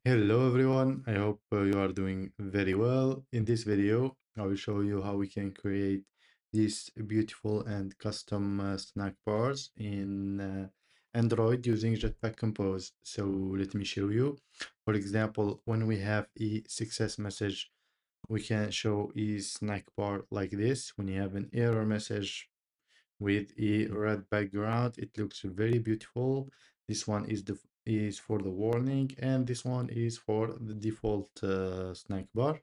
Hello everyone, I hope you are doing very well. In this video, I will show you how we can create these beautiful and custom snack bars in Android using Jetpack Compose. So let me show you. For example, when we have a success message, we can show a snack bar like this. When you have an error message, with a red background. It looks very beautiful. This one is for the warning, and this one is for the default snack bar.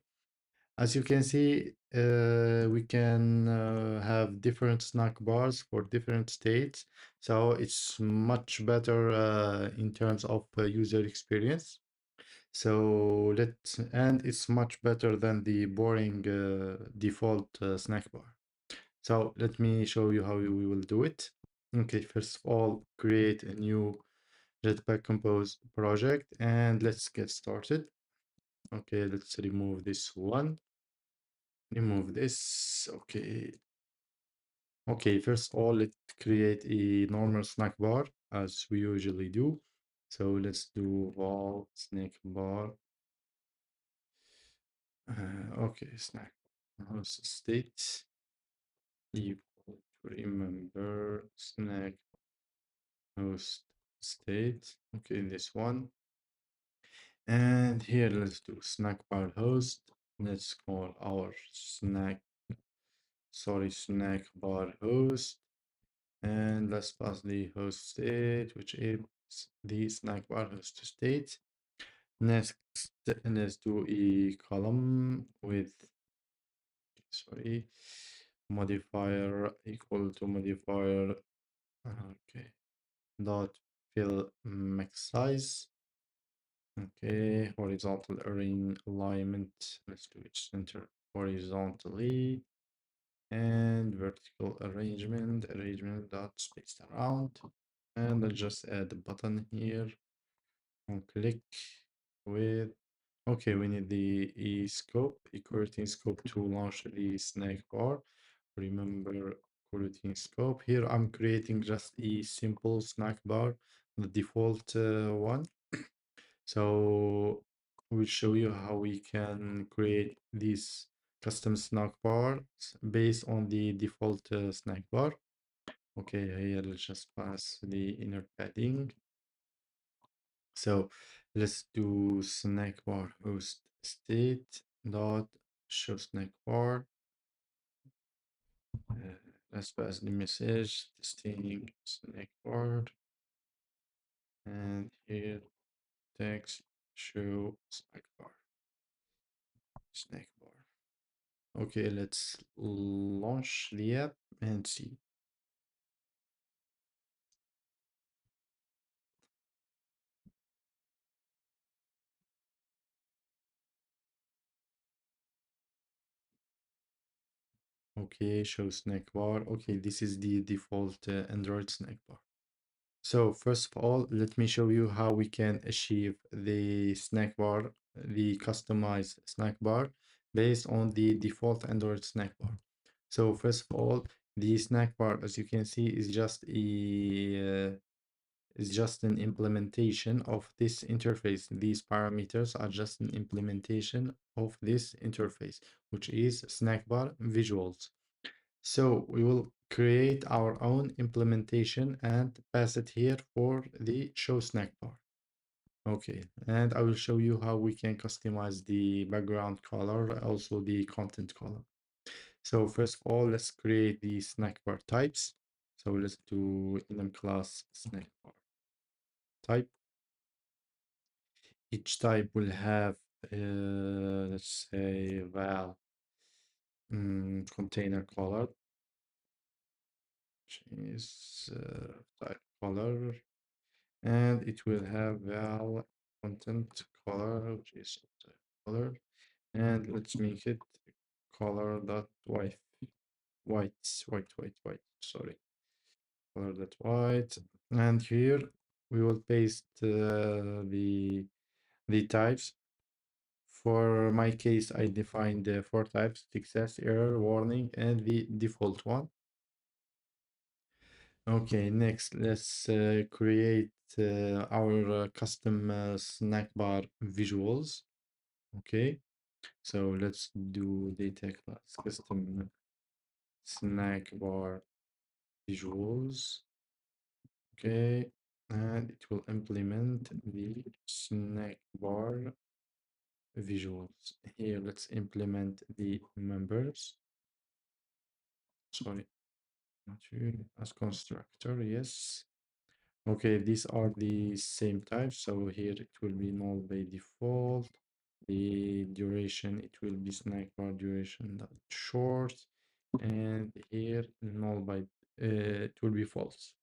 As you can see, we can have different snack bars for different states, so it's much better in terms of user experience. So and it's much better than the boring default snack bar. So let me show you how we will do it. Okay, first of all, create a new Jetpack Compose project and let's get started. Okay, let's remove this one. Remove this. Okay. Okay, first of all, let's create a normal snack bar as we usually do. So let's do val snack bar. Okay, snack host state. You remember snack host state. Okay, this one. And here let's do snack bar host. Let's call our snack bar host. And let's pass the host state, which is the snack bar host state. Next, let's do a column with, sorry, modifier equal to modifier, okay, dot fill max size. Okay, horizontal alignment. Let's do it center horizontally and vertical arrangement dot spaced around. And I'll just add a button here and click with. Okay, we need the scope, equality scope to launch the snack bar. Remember coroutine scope. Here I'm creating just a simple snack bar, the default one. So we'll show you how we can create these custom snack bars based on the default snack bar. Okay, here let's just pass the inner padding. So let's do snack bar host state dot show snack bar. Let's pass the message testing snack bar, and here text show snack bar. Snack bar. Okay, let's launch the app and see. Okay, show snack bar. Okay, this is the default Android snack bar. So first of all, let me show you how we can achieve the snack bar, the customized snack bar based on the default Android snack bar. So first of all, the snack bar, as you can see, is just an implementation of this interface. These parameters are just an implementation of this interface, which is snack bar visuals. So we will create our own implementation and pass it here for the show snack bar. Okay, and I will show you how we can customize the background color, also the content color. So first of all, let's create the snack bar types. So let's do enum class snack bar type. Each type will have, let's say, val container color, which is type color, and it will have val content color, which is type color, and let's make it color dot white. Sorry, color dot white, and here we will paste the types. For my case, I defined four types: success, error, warning, and the default one. Okay, next let's create our custom snack bar visuals. Okay, so let's do data class custom snack bar visuals. Okay, and it will implement the snack bar visuals. Here, let's implement the members. Sorry, material as constructor. Yes. Okay, these are the same type. So here it will be null by default. The duration, it will be snack bar duration dot short. And here null by it will be false.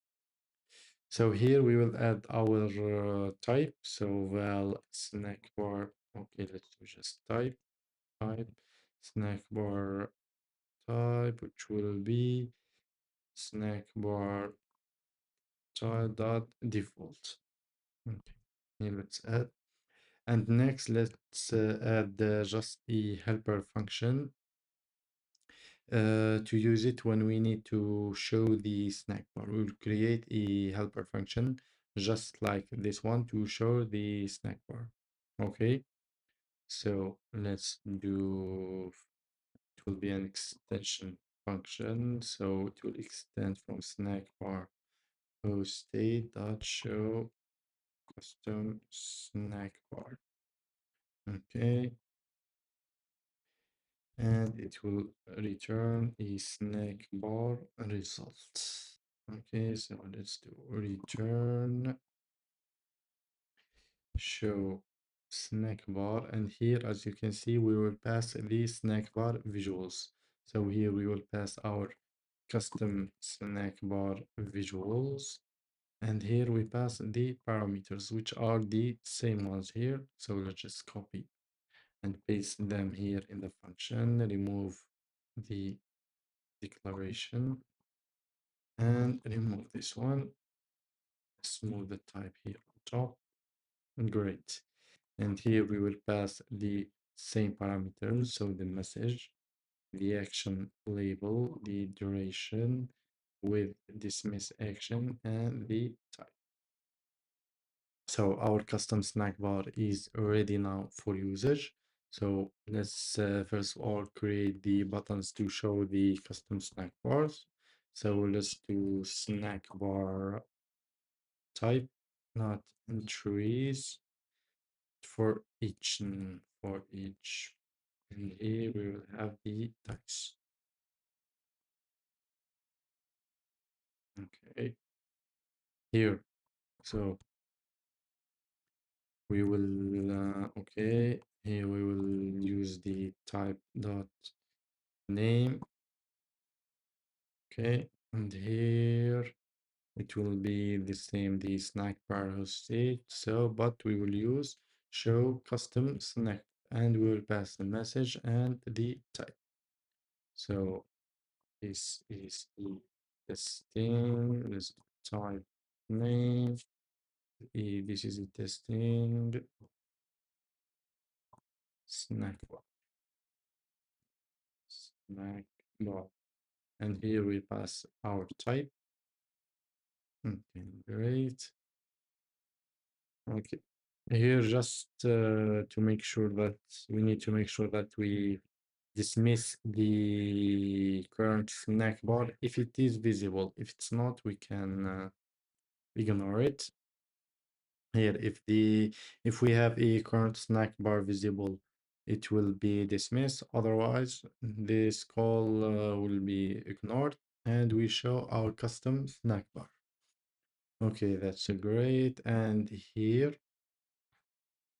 So here we will add our type. So val snack bar. Okay, let's do just type snack bar type, which will be snack bar type dot default. Okay, here let's add. And next, let's add just a helper function to use it when we need to show the snack bar. We'll create a helper function just like this one to show the snack bar. Okay, so let's do, it will be an extension function. So it will extend from snack bar post state dot show custom snack bar. Okay, and it will return a snack bar result. Okay, so let's do return show snack bar, and here as you can see we will pass the snack bar visuals. So here we will pass our custom snack bar visuals, and here we pass the parameters which are the same ones here. So let's just copy and paste them here in the function, remove the declaration and remove this one, smooth the type here on top. Great. And here we will pass the same parameters, so the message, the action label, the duration with dismiss action, and the type. So our custom snack bar is ready now for usage. So let's first of all create the buttons to show the custom snack bars. So let's do snack bar type, not entries for each. And here we will have the tags. Okay, here. So we will okay, here we will use the type dot name. Okay, and here it will be the same, the snack bar host state. So but we will use show custom snack, and we will pass the message and the type. So this is the testing. Let's type name. This is a testing snack bar. Snack bar. And here we pass our type. Okay, great. Okay. Here just to make sure that we need to make sure that we dismiss the current snack bar if it is visible. If it's not, we can ignore it. Here, if we have a current snack bar visible, it will be dismissed. Otherwise, this call will be ignored, and we show our custom snack bar. Okay, that's great. And here,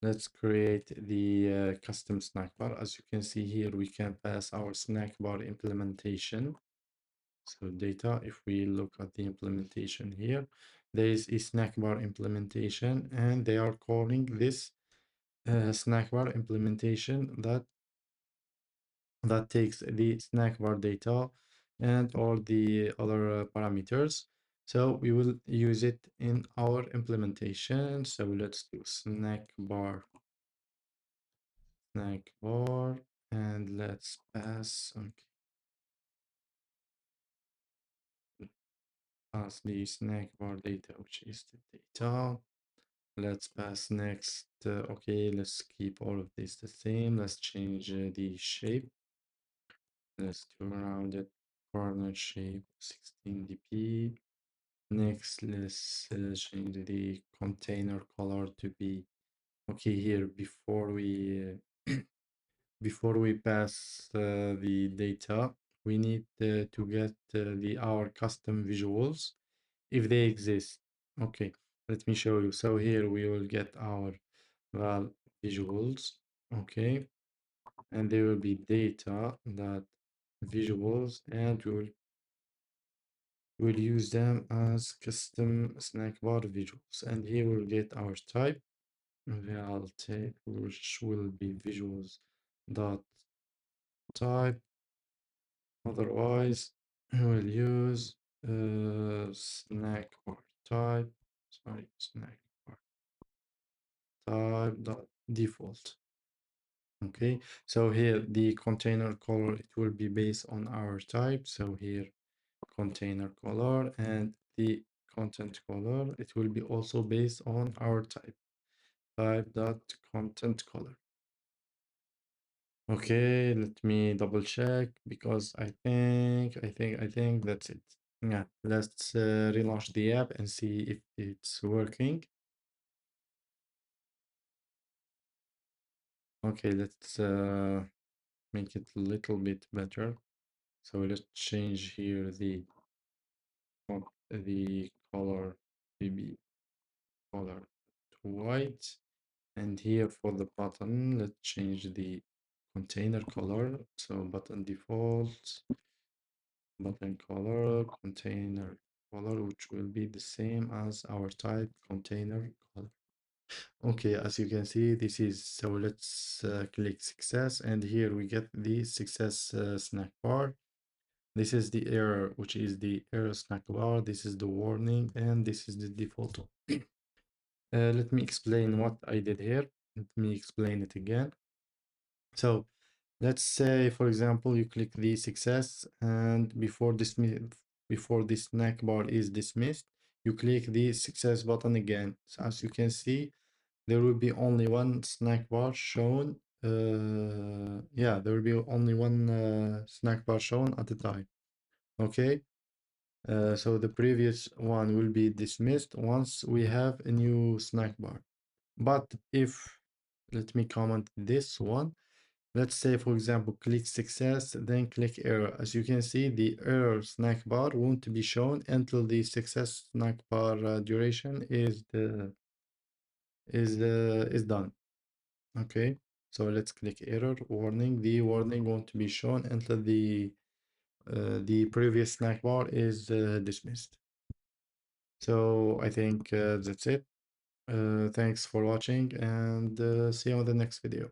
let's create the custom snack bar. As you can see here, we can pass our snack bar implementation. So data, if we look at the implementation here, there is a snack bar implementation, and they are calling this snack bar implementation that takes the snack bar data and all the other parameters. So we will use it in our implementation. So let's do snack bar, and let's pass. Okay. pass the snack bar data, which is the data. Let's pass next. Okay, let's keep all of this the same. Let's change the shape. Let's do rounded corner shape 16 dp. Next, let's change the container color to be okay here before we pass the data. We need to get the our custom visuals if they exist. Okay, let me show you. So here we will get our val visuals. Okay, and there will be data that visuals, and we'll use them as custom snack bar visuals. And here we'll get our type val type, which will be visuals dot type. Otherwise, we'll use snack bar type. Sorry, snack bar type dot default. Okay, so here the container color, it will be based on our type. So here container color, and the content color, it will be also based on our type dot content color. Okay, let me double check because I think that's it. Yeah, let's relaunch the app and see if it's working. Okay, let's make it a little bit better. So let's change here the color, maybe color to white. And here for the button, let's change the container color. So button default, button color, container color, which will be the same as our type container color. Okay, as you can see, this is, so let's click success, and here we get the success snack bar. This is the error, which is the error snack bar. This is the warning, and this is the default. Let me explain what I did here. Let me explain it again. So let's say, for example, you click the success, and before this snack bar is dismissed, you click the success button again. So as you can see, there will be only one snack bar shown. Yeah, there will be only one snack bar shown at a time. Okay. So the previous one will be dismissed once we have a new snack bar. But if, let me comment this one. Let's say, for example, click success, then click error. As you can see, the error snack bar won't be shown until the success snack bar duration is done. Okay, so let's click error warning. The warning won't be shown until the previous snack bar is dismissed. So I think that's it. Thanks for watching, and see you on the next video.